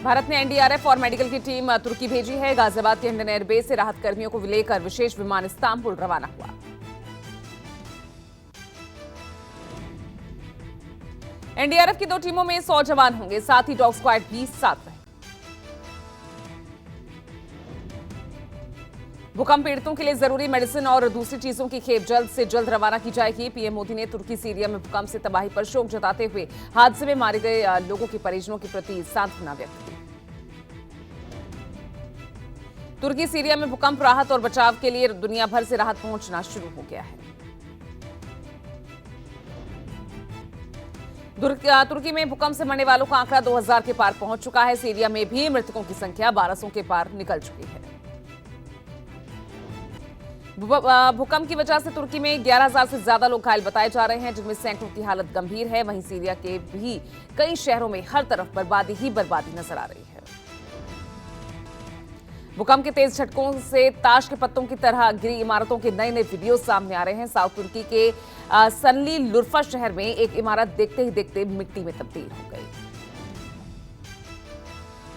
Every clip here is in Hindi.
भारत ने एनडीआरएफ और मेडिकल की टीम तुर्की भेजी है। गाजियाबाद के इंडियन एयरबेस से राहत कर्मियों को लेकर विशेष विमान इस्तांबुल रवाना हुआ। एनडीआरएफ की 2 टीमों में 100 जवान होंगे, साथ ही डॉग स्क्वाड भी साथ रहेंगे। भूकंप पीड़ितों के लिए जरूरी मेडिसिन और दूसरी चीजों की खेप जल्द से जल्द रवाना की जाएगी। पीएम मोदी ने तुर्की सीरिया में भूकंप से तबाही पर शोक जताते हुए हादसे में मारे गए लोगों के परिजनों के प्रति सांत्वना व्यक्त की। तुर्की सीरिया में भूकंप राहत और बचाव के लिए दुनिया भर से राहत पहुंचना शुरू हो गया है। तुर्की में भूकंप से मरने वालों का आंकड़ा 2000 के पार पहुंच चुका है। सीरिया में भी मृतकों की संख्या 1200 के पार निकल चुकी है। भूकंप की वजह से तुर्की में 11,000 से ज्यादा लोग घायल बताए जा रहे हैं, जिनमें सैकड़ों की हालत गंभीर है। वहीं सीरिया के भी कई शहरों में हर तरफ बर्बादी ही बर्बादी नजर आ रही है। भूकंप के तेज झटकों से ताश के पत्तों की तरह गिरी इमारतों के नए नए वीडियो सामने आ रहे हैं। साउथ तुर्की के सनली लुर्फा शहर में एक इमारत देखते ही देखते मिट्टी में तब्दील हो गई।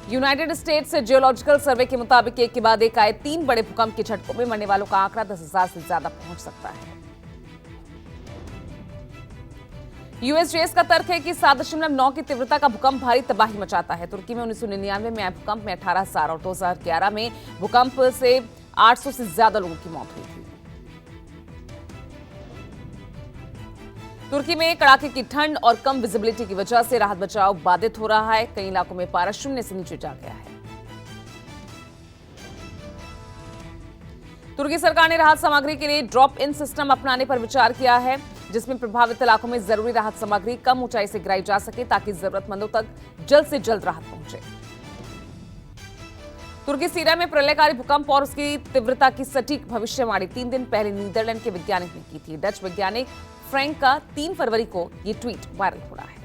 यूनाइटेड स्टेट्स जियोलॉजिकल सर्वे के मुताबिक एक के बाद एक आए 3 बड़े भूकंप के झटकों में मरने वालों का आंकड़ा 10,000 से ज्यादा पहुंच सकता है। यूएसजीएस का तर्क है कि 7.9 की तीव्रता का भूकंप भारी तबाही मचाता है। तुर्की में 1999 में आए भूकंप में 18,000 और 2011 में भूकंप से 800 से ज्यादा लोगों की मौत हुई थी। तुर्की में कड़ाके की ठंड और कम विजिबिलिटी की वजह से राहत बचाव बाधित हो रहा है। कई इलाकों में पारा शून्य से नीचे जा गया है। तुर्की सरकार ने राहत सामग्री के लिए ड्रॉप इन सिस्टम अपनाने पर विचार किया है, जिसमें प्रभावित इलाकों में जरूरी राहत सामग्री कम ऊंचाई से गिराई जा सके ताकि जरूरतमंदों तक जल्द से जल्द राहत पहुंचे। तुर्की सीरिया में प्रलयकारी भूकंप और उसकी तीव्रता की सटीक भविष्यवाणी 3 दिन पहले नीदरलैंड के वैज्ञानिक ने की थी। डच वैज्ञानिक फ्रैंक का 3 फरवरी को यह ट्वीट वायरल हो रहा है।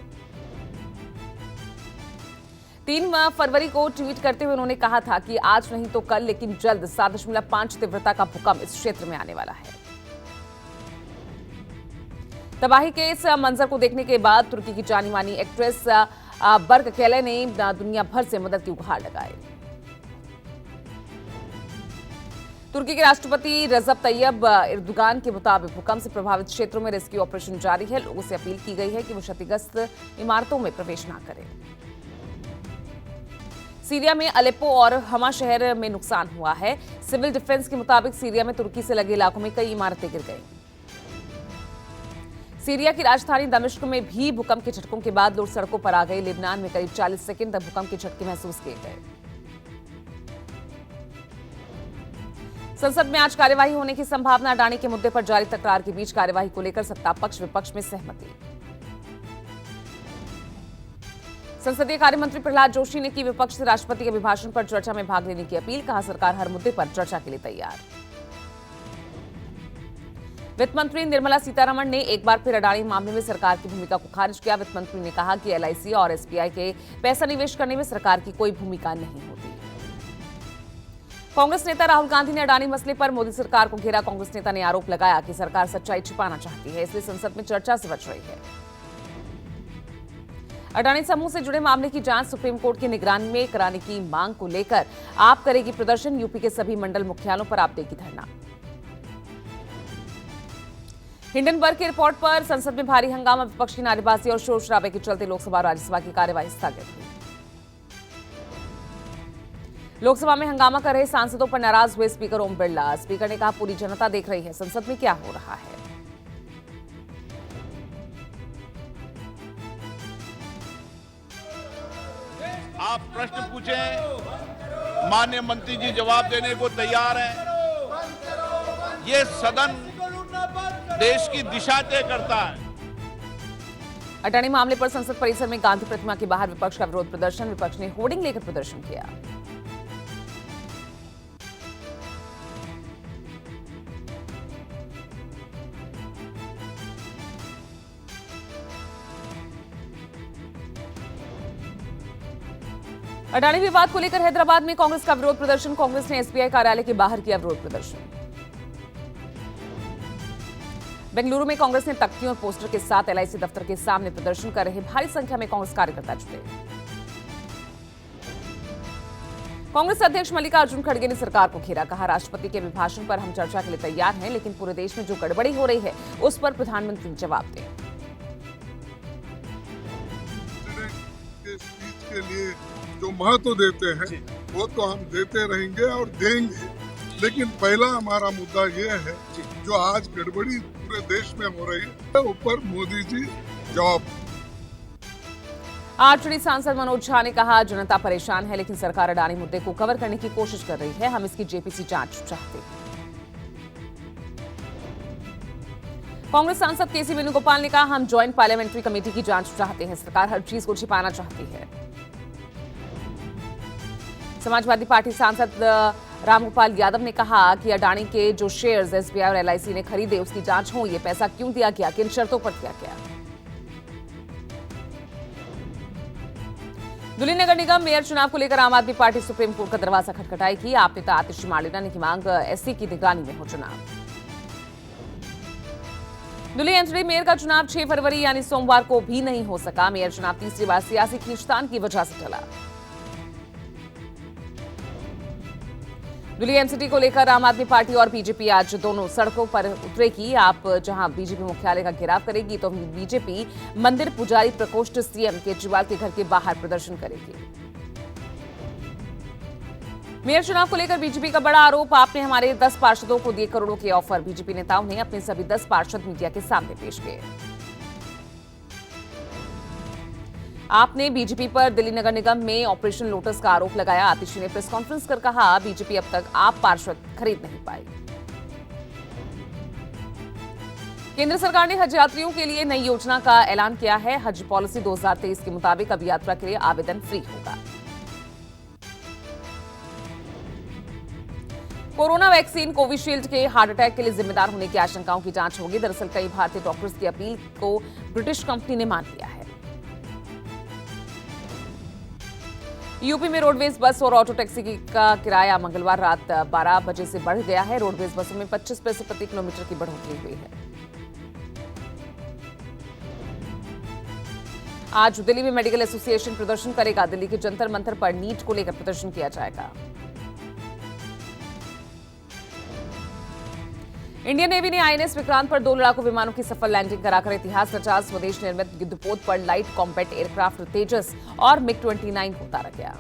3 फरवरी को ट्वीट करते हुए उन्होंने कहा था कि आज नहीं तो कल, लेकिन जल्द 7.5 तीव्रता का भूकंप इस क्षेत्र में आने वाला है। तबाही के इस मंजर को देखने के बाद तुर्की की जानी मानी एक्ट्रेस बर्ग केले ने दुनिया भर से मदद की गुहार लगाई। तुर्की के राष्ट्रपति रजब तैयब एर्दोगान के मुताबिक भूकंप से प्रभावित क्षेत्रों में रेस्क्यू ऑपरेशन जारी है। लोगों से अपील की गई है कि वो क्षतिग्रस्त इमारतों में प्रवेश न करें। सीरिया में अलेप्पो और हमा शहर में नुकसान हुआ है। सिविल डिफेंस के मुताबिक सीरिया में तुर्की से लगे इलाकों में कई इमारतें गिर गई। सीरिया की राजधानी दमिश्क में भी भूकंप के झटकों के बाद लोग सड़कों पर आ गए। लेबनान में करीब 40 सेकंड तक भूकंप के झटके महसूस किए गए। संसद में आज कार्यवाही होने की संभावना। अडानी के मुद्दे पर जारी तकरार के बीच कार्यवाही को लेकर सत्ता पक्ष विपक्ष में सहमति। संसदीय कार्य मंत्री प्रहलाद जोशी ने की विपक्ष से राष्ट्रपति के अभिभाषण पर चर्चा में भाग लेने की अपील। कहा सरकार हर मुद्दे पर चर्चा के लिए तैयार। वित्त मंत्री निर्मला सीतारमण ने एक बार फिर अडानी मामले में सरकार की भूमिका को खारिज किया। वित्त मंत्री ने कहा कि एलआईसी और एसबीआई के पैसा निवेश करने में सरकार की कोई भूमिका नहीं होती। कांग्रेस नेता राहुल गांधी ने अडानी मसले पर मोदी सरकार को घेरा। कांग्रेस नेता ने आरोप लगाया कि सरकार सच्चाई छिपाना चाहती है, इसलिए संसद में चर्चा से बच रही है। अडानी समूह से जुड़े मामले की जांच सुप्रीम कोर्ट की निगरानी में कराने की मांग को लेकर आप करेगी प्रदर्शन। यूपी के सभी मंडल मुख्यालयों पर आप देगी धरना। हिंडनबर्ग की रिपोर्ट पर संसद में भारी हंगामा। विपक्ष की नारेबाजी और शोर शराबे के चलते लोकसभा और राज्यसभा की कार्यवाही स्थगित हुई। लोकसभा में हंगामा कर रहे सांसदों पर नाराज हुए स्पीकर ओम बिरला। स्पीकर ने कहा पूरी जनता देख रही है संसद में क्या हो रहा है। आप प्रश्न पूछें, माननीय मंत्री जी जवाब देने को तैयार हैं। ये सदन देश की दिशा तय करता है। अडानी मामले पर संसद परिसर में गांधी प्रतिमा के बाहर विपक्ष का विरोध प्रदर्शन। विपक्ष ने होर्डिंग लेकर प्रदर्शन किया। अडानी विवाद को लेकर हैदराबाद में कांग्रेस का विरोध प्रदर्शन। कांग्रेस ने एसबीआई कार्यालय के बाहर किया विरोध प्रदर्शन। बेंगलुरु में कांग्रेस ने तख्तियों और पोस्टर के साथ एलआईसी दफ्तर के सामने प्रदर्शन कर रहे भारी संख्या में कांग्रेस कार्यकर्ता जुटे। कांग्रेस अध्यक्ष मल्लिकार्जुन खड़गे ने सरकार को घेरा, कहा राष्ट्रपति के अभिभाषण पर हम चर्चा के लिए तैयार हैं, लेकिन पूरे देश में जो गड़बड़ी हो रही है उस पर प्रधानमंत्री जवाब दें। स्पीच के लिए जो महत्व देते हैं वो तो हम देते रहेंगे और देंगे, लेकिन पहला हमारा मुद्दा ये है जो आज गड़बड़ी पूरे देश में हो रही है ऊपर मोदी जी जवाब। आरजेडी सांसद मनोज झा ने कहा जनता परेशान है, लेकिन सरकार अडानी मुद्दे को कवर करने की कोशिश कर रही है, हम इसकी जेपीसी जांच चाहते हैं। कांग्रेस सांसद केसी वेणुगोपाल ने कहा हम ज्वाइंट पार्लियामेंट्री कमेटी की जांच चाहते हैं, सरकार हर चीज को छिपाना चाहती है। समाजवादी पार्टी सांसद रामगोपाल यादव ने कहा कि अडानी के जो शेयर्स एसबीआई और एलआईसी ने खरीदे उसकी जांच हो, ये पैसा क्यों दिया गया, किन शर्तों पर दिया गया। दिल्ली नगर निगम मेयर चुनाव को लेकर आम आदमी पार्टी सुप्रीम कोर्ट का दरवाजा खटखटाएगी। आप नेता आतिशी मार्लेना ने की मांग एससी की निगरानी में हो चुनाव। दिल्ली एनसीडी मेयर का चुनाव 6 फरवरी यानी सोमवार को भी नहीं हो सका। मेयर चुनाव तीसरी बार सियासी खींचतान की वजह से टला। दिल्ली एनसीटी को लेकर आम आदमी पार्टी और बीजेपी आज दोनों सड़कों पर उतरेगी। आप जहां बीजेपी मुख्यालय का घेराव करेगी तो बीजेपी मंदिर पुजारी प्रकोष्ठ सीएम केजरीवाल के घर के बाहर प्रदर्शन करेगी। मेयर चुनाव को लेकर बीजेपी का बड़ा आरोप, आपने हमारे 10 पार्षदों को दिए करोड़ों के ऑफर। बीजेपी नेताओं ने अपने सभी 10 पार्षद मीडिया के सामने पेश किए। आपने बीजेपी पर दिल्ली नगर निगम में ऑपरेशन लोटस का आरोप लगाया। आतिशी ने प्रेस कॉन्फ्रेंस कर कहा बीजेपी अब तक आप पार्षद खरीद नहीं पाई। केंद्र सरकार ने हज यात्रियों के लिए नई योजना का ऐलान किया है। हज पॉलिसी 2023 के मुताबिक अब यात्रा के लिए आवेदन फ्री होगा। कोरोना वैक्सीन कोविशील्ड के हार्ट अटैक के लिए जिम्मेदार होने की आशंकाओं की जांच होगी। दरअसल कई भारतीय डॉक्टर्स की अपील को ब्रिटिश कंपनी ने मान लिया है। यूपी में रोडवेज बस और ऑटो टैक्सी का किराया मंगलवार रात 12 बजे से बढ़ गया है। रोडवेज बसों में 25 पैसे प्रति किलोमीटर की बढ़ोतरी हुई है। आज दिल्ली में मेडिकल एसोसिएशन प्रदर्शन करेगा। दिल्ली के जंतर मंतर पर नीट को लेकर प्रदर्शन किया जाएगा। इंडियन नेवी ने आईएनएस विक्रांत पर 2 लड़ाकू विमानों की सफल लैंडिंग कराकर इतिहास रचा। स्वदेश निर्मित युद्धपोत पर लाइट कॉम्बैट एयरक्राफ्ट तेजस और मिग-29 को उतारा गया।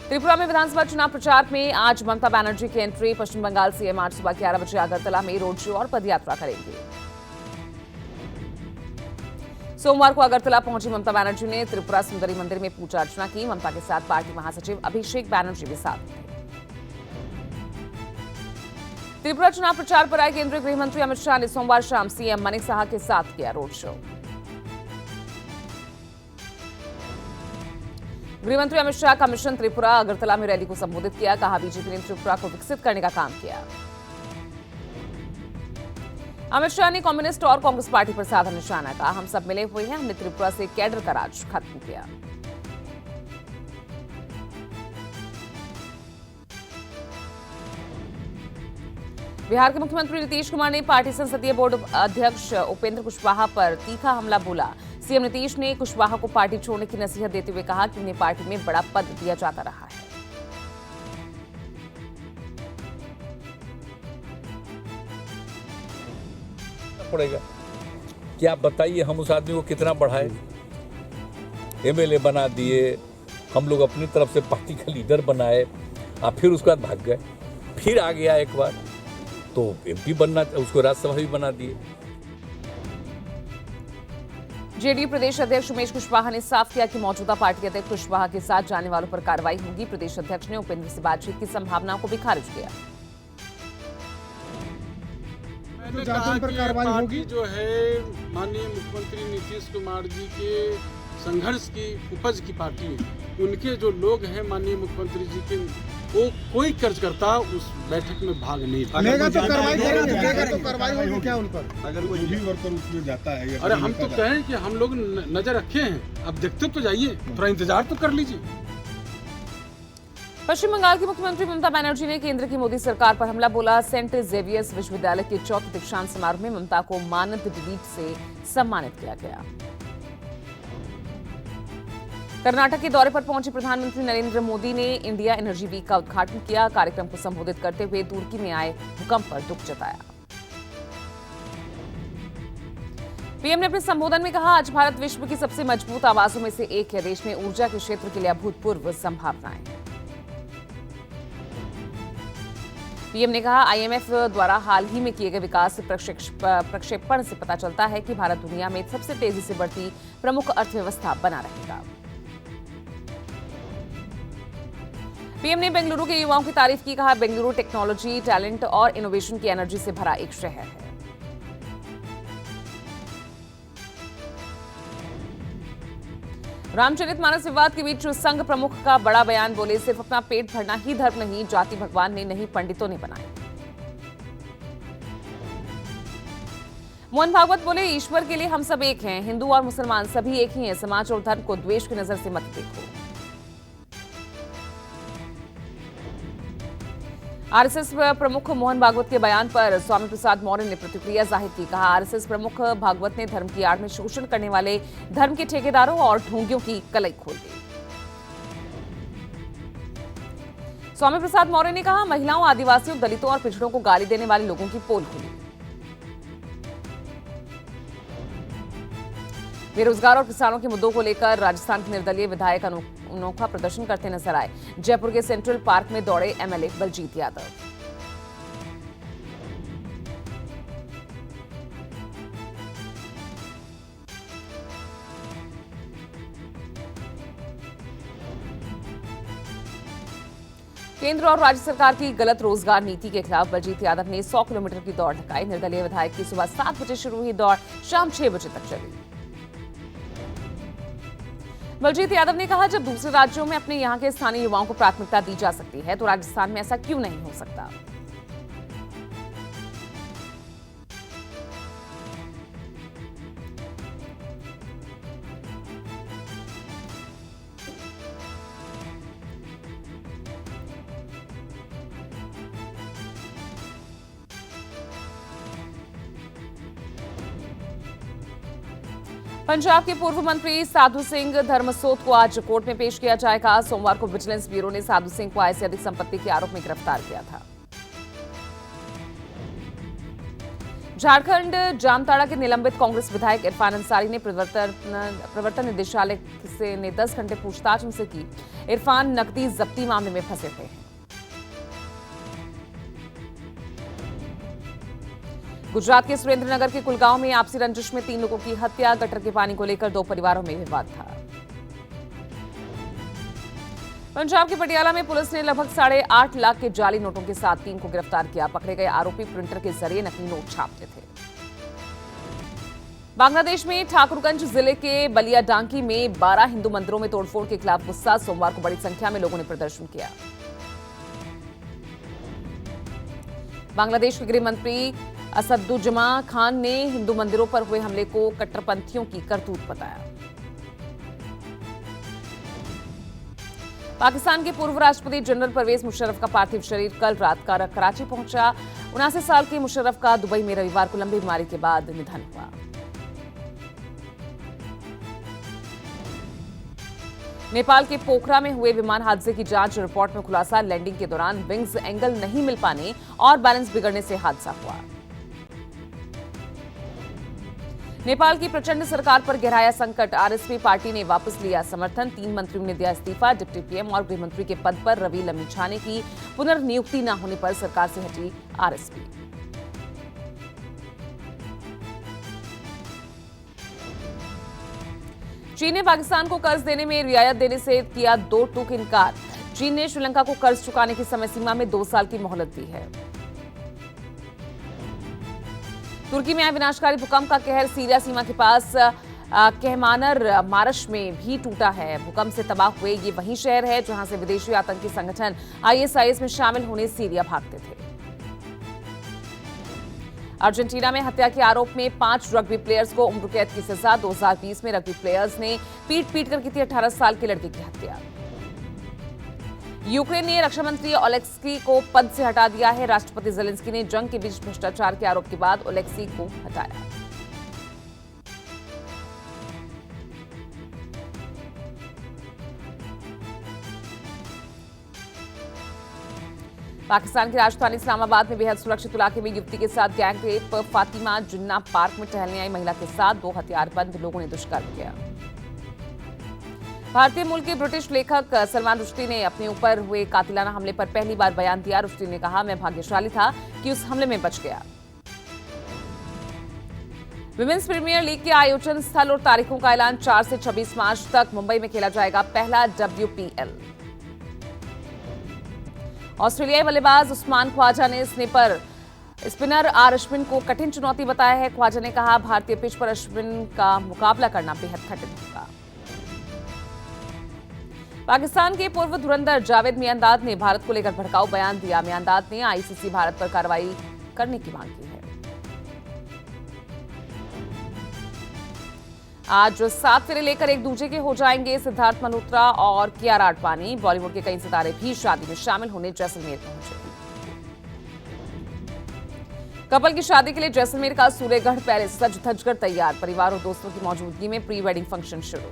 त्रिपुरा में विधानसभा चुनाव प्रचार में आज ममता बनर्जी की एंट्री। पश्चिम बंगाल सीएम आज सुबह 11 बजे अगरतला में रोड शो और पदयात्रा करेंगे। सोमवार को अगरतला पहुंची ममता बनर्जी ने त्रिपुरा सुंदरी मंदिर में पूजा अर्चना की। ममता के साथ पार्टी महासचिव अभिषेक बनर्जी भी साथ थे। त्रिपुरा चुनाव प्रचार पर आए केंद्रीय गृह मंत्री अमित शाह ने सोमवार शाम सीएम मनिक साहा के साथ किया रोड शो। गृह मंत्री अमित शाह का मिशन त्रिपुरा अगरतला में रैली को संबोधित किया। कहा बीजेपी ने त्रिपुरा को विकसित करने का काम किया। अमित शाह ने कम्युनिस्ट और कांग्रेस पार्टी पर साधा निशाना। कहा हम सब मिले हुए हैं, हमने त्रिपुरा से कैडर का राज खत्म किया। बिहार के मुख्यमंत्री नीतीश कुमार ने पार्टी संसदीय बोर्ड अध्यक्ष उपेंद्र कुशवाहा पर तीखा हमला बोला। सीएम नीतीश ने कुशवाहा को पार्टी छोड़ने की नसीहत देते हुए कहा कि उन्हें पार्टी में बड़ा पद दिया जाता रहा है। पड़ेगा कि आप बताइए हम उस आदमी को कितना बढ़ाए, एमएलए बना दिए, हम लोग अपनी तरफ से पार्टी का लीडर बनाए, आप फिर उसके बाद भाग गए, फिर आ गया एक बार तो एमपी बनना, उसको राज्यसभा भी बना दिए। जेडीयू प्रदेश अध्यक्ष उमेश कुशवाहा ने साफ किया कि मौजूदा पार्टी अध्यक्ष कुशवाहा के साथ जाने वालों पर कार्रवाई होगी। प्रदेश अध्यक्ष ने उपेंद्र से बातचीत की संभावनाओं को भी खारिज किया। मैंने कहा कि ये पार्टी जो है माननीय मुख्यमंत्री नीतीश कुमार जी के संघर्ष की उपज की पार्टी है। उनके जो लोग हैं माननीय मुख्यमंत्री जी के, वो कोई कार्यकर्ता उस बैठक में भाग नहीं था। तो कार्रवाई होगी क्या उन पर? अगर कोई भी वर्कर उसमें जाता है। अरे हम तो कहें कि हम लोग नजर रखे हैं, अब देखते तो जाइए, थोड़ा इंतजार तो कर लीजिए। पश्चिम बंगाल की मुख्यमंत्री ममता बनर्जी ने केंद्र की मोदी सरकार पर हमला बोला। सेंट जेवियर्स विश्वविद्यालय के चौथे दीक्षांत समारोह में ममता को मानद डिलीट से सम्मानित किया गया। कर्नाटक के दौरे पर पहुंचे प्रधानमंत्री नरेंद्र मोदी ने इंडिया एनर्जी वीक का उद्घाटन किया। कार्यक्रम को संबोधित करते हुए तुर्की में आए भूकंप पर दुख जताया। पीएम ने अपने संबोधन में कहा, आज भारत विश्व की सबसे मजबूत आवाजों में से एक है। देश में ऊर्जा के क्षेत्र के लिए अभूतपूर्व संभावनाएं। पीएम ने कहा, आईएमएफ द्वारा हाल ही में किए गए विकास प्रक्षेपण से पता चलता है कि भारत दुनिया में सबसे तेजी से बढ़ती प्रमुख अर्थव्यवस्था बना रहेगा। पीएम ने बेंगलुरु के युवाओं की तारीफ की। कहा, बेंगलुरु टेक्नोलॉजी, टैलेंट और इनोवेशन की एनर्जी से भरा एक शहर है। रामचरितमानस विवाद के बीच संघ प्रमुख का बड़ा बयान। बोले, सिर्फ अपना पेट भरना ही धर्म नहीं, जाति भगवान ने नहीं पंडितों ने बनाई। मोहन भागवत बोले, ईश्वर के लिए हम सब एक हैं, हिंदू और मुसलमान सभी एक ही हैं। समाज और धर्म को द्वेष की नजर से मत देखो। आरएसएस प्रमुख मोहन भागवत के बयान पर स्वामी प्रसाद मौर्य ने प्रतिक्रिया जाहिर की। कहा, आरएसएस प्रमुख भागवत ने धर्म की आड़ में शोषण करने वाले धर्म के ठेकेदारों और ढोंगियों की कलई खोल दी। स्वामी प्रसाद मौर्य ने कहा, महिलाओं, आदिवासियों, दलितों और पिछड़ों को गाली देने वाले लोगों की पोल खुली। बेरोजगार और किसानों के मुद्दों को लेकर राजस्थान के निर्दलीय विधायक अनोखा प्रदर्शन करते नजर आए। जयपुर के सेंट्रल पार्क में दौड़े एमएलए बलजीत यादव। केंद्र और राज्य सरकार की गलत रोजगार नीति के खिलाफ बलजीत यादव ने 100 किलोमीटर की दौड़ लगाई। निर्दलीय विधायक की सुबह 7 बजे शुरू हुई दौड़ शाम 6 बजे तक चली। बलजीत यादव ने कहा, जब दूसरे राज्यों में अपने यहां के स्थानीय युवाओं को प्राथमिकता दी जा सकती है तो राजस्थान में ऐसा क्यों नहीं हो सकता। पंजाब के पूर्व मंत्री साधु सिंह धर्मसोत को आज कोर्ट में पेश किया जाएगा। सोमवार को विजिलेंस ब्यूरो ने साधु सिंह को आय से अधिक संपत्ति के आरोप में गिरफ्तार किया था। झारखंड जामताड़ा के निलंबित कांग्रेस विधायक इरफान अंसारी ने प्रवर्तन निदेशालय ने 10 घंटे पूछताछ उनसे की। इरफान नकदी जब्ती मामले में फंसे थे। गुजरात के सुरेंद्रनगर के कुलगांव में आपसी रंजिश में 3 लोगों की हत्या। गटर के पानी को लेकर 2 परिवारों में विवाद था। पंजाब के पटियाला में पुलिस ने लगभग 8.5 लाख के जाली नोटों के साथ 3 को गिरफ्तार किया। पकड़े गए आरोपी प्रिंटर के जरिए नकली नोट छापते थे। बांग्लादेश में ठाकुरगंज जिले के बलियाडांकी में 12 हिंदू मंदिरों में तोड़फोड़ के खिलाफ गुस्सा। सोमवार को बड़ी संख्या में लोगों ने प्रदर्शन किया। बांग्लादेश के गृह मंत्री असदुज्जमा खान ने हिंदू मंदिरों पर हुए हमले को कट्टरपंथियों की करतूत बताया। पाकिस्तान के पूर्व राष्ट्रपति जनरल परवेज मुशर्रफ का पार्थिव शरीर कल रात कराची पहुंचा। 79 साल के मुशर्रफ का दुबई में रविवार को लंबी बीमारी के बाद निधन हुआ। नेपाल के पोखरा में हुए विमान हादसे की जांच रिपोर्ट में खुलासा। लैंडिंग के दौरान विंग्स एंगल नहीं मिल पाने और बैलेंस बिगड़ने से हादसा हुआ। नेपाल की प्रचंड सरकार पर गहराया संकट। आरएसपी पार्टी ने वापस लिया समर्थन। 3 मंत्रियों ने दिया इस्तीफा। डिप्टी पीएम और गृह मंत्री के पद पर रवि लम्मिछाने की पुनर्नियुक्ति न होने पर सरकार से हटी आरएसपी। चीन ने पाकिस्तान को कर्ज देने में रियायत देने से किया 2 टूक इनकार। चीन ने श्रीलंका को कर्ज चुकाने की समय सीमा में 2 साल की मोहलत दी है। तुर्की में आए विनाशकारी भूकंप का कहर। सीरिया सीमा के पास कहमानर मारश में भी टूटा है। भूकंप से तबाह हुए ये वही शहर है जहां से विदेशी आतंकी संगठन आईएसआईएस में शामिल होने सीरिया भागते थे। अर्जेंटीना में हत्या के आरोप में 5 रग्बी प्लेयर्स को उम्र कैद की सजा। 2020 में रग्बी प्लेयर्स ने पीट कर की थी 18 साल के लड़के की हत्या। यूक्रेन ने रक्षा मंत्री ओलेक्सी को पद से हटा दिया है। राष्ट्रपति जेलेंस्की ने जंग के बीच भ्रष्टाचार के आरोप के बाद ओलेक्सी को हटाया। पाकिस्तान की राजधानी इस्लामाबाद में बेहद सुरक्षित इलाके में युवती के साथ गैंग रेप। फातिमा जिन्ना पार्क में टहलने आई महिला के साथ 2 हथियारबंद लोगों ने दुष्कर्म किया। भारतीय मूल के ब्रिटिश लेखक सलमान रुश्दी ने अपने ऊपर हुए कातिलाना हमले पर पहली बार बयान दिया। रुश्दी ने कहा, मैं भाग्यशाली था कि उस हमले में बच गया। विमेंस प्रीमियर लीग के आयोजन स्थल और तारीखों का ऐलान। 4 से 26 मार्च तक मुंबई में खेला जाएगा पहला WPL। ऑस्ट्रेलियाई बल्लेबाज उस्मान ख्वाजा ने स्पिनर आर अश्विन को कठिन चुनौती बताया है। ख्वाजा ने कहा, भारतीय पिच पर अश्विन का मुकाबला करना बेहद कठिन होगा। पाकिस्तान के पूर्व धुरंधर जावेद मियांदाद ने भारत को लेकर भड़काऊ बयान दिया। मियांदाद ने ICC भारत पर कार्रवाई करने की मांग की है। आज 7 फेरे लेकर एक दूजे के हो जाएंगे सिद्धार्थ मल्होत्रा और कियारा आडवाणी। बॉलीवुड के कई सितारे भी शादी में शामिल होने जैसलमेर पहुंचे। कपल की शादी के लिए जैसलमेर का सूर्यगढ़ पैलेस सज धजकर तैयार। परिवार और दोस्तों की मौजूदगी में प्री वेडिंग फंक्शन शुरू।